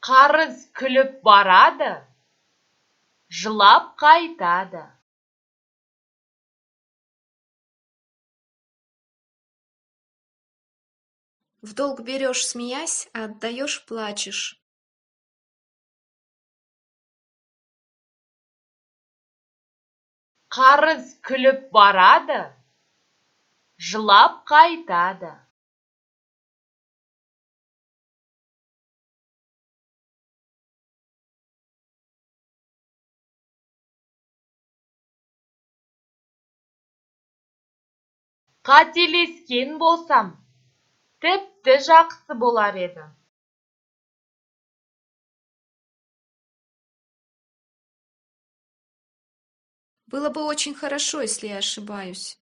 Қарыз күліп барады, жылап қайтады. В долг берешь, смеясь, а отдаешь, плачешь. Қарыз күліп барады, жылап қайтады. Қателескен болсам, тіпті жақсы болар еді. Было бы очень хорошо, если я ошибаюсь.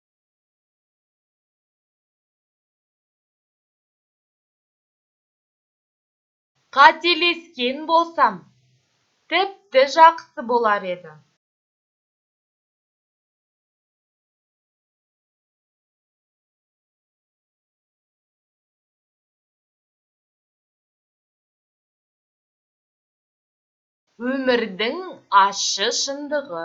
Қателескен болсам, тіпті жақсы болар еді. Өмірдің ащы шындығы.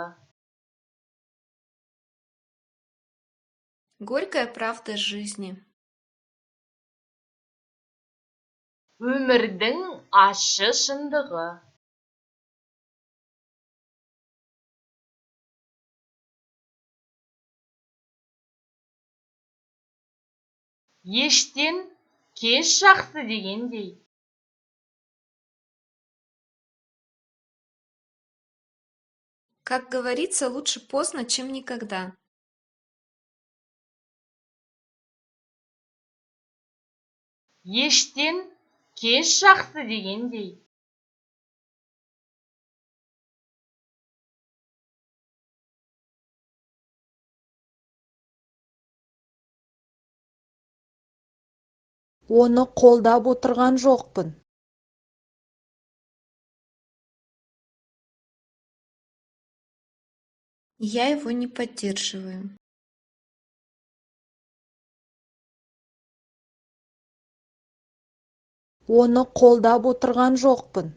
Горькая правда жизни. Өмірдің ащы шындығы. Ештен кеш жақсы дегендей. Как говорится, лучше поздно, чем никогда. Ештен кеш жақсы дегендей. Оны қолдап отырған жоқпын. Я его не поддерживаю. Оны қолдап отырған жоқпын.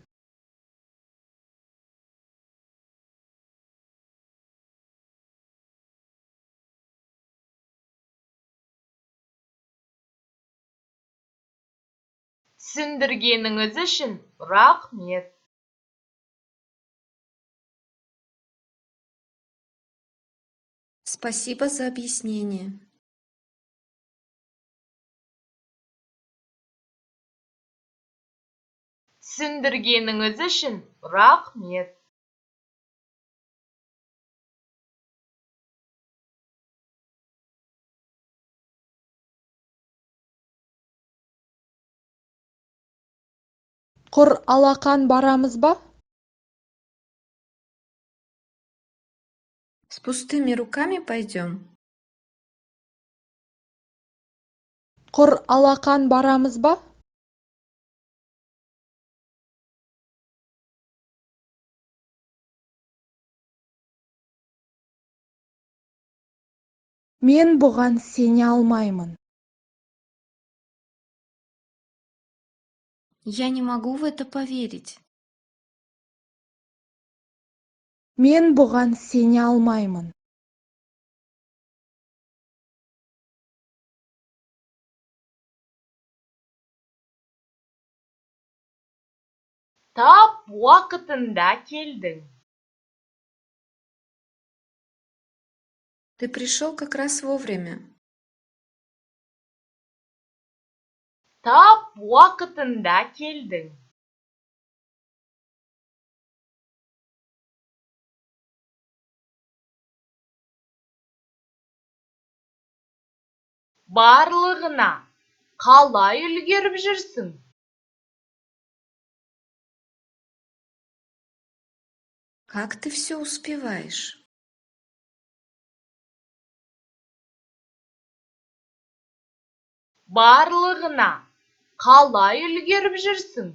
Түсіндіргеніңіз үшін рахмет. Спасибо за объяснение. Түсіндіргеніңіз үшін рахмет. Құр алақан барамыз ба? С пустыми руками пойдем. Құр алақан барамыз ба? Мен бұған сене алмаймын. Я не могу в это поверить. Мен бұған сене алмаймын. Тап уақытында келдің. Ты пришел как раз вовремя. Тап уақытында келдің. Барлығына қалай үлгеріп жүрсің? Как ты все успеваешь? Барлығына қалай үлгеріп жүрсің?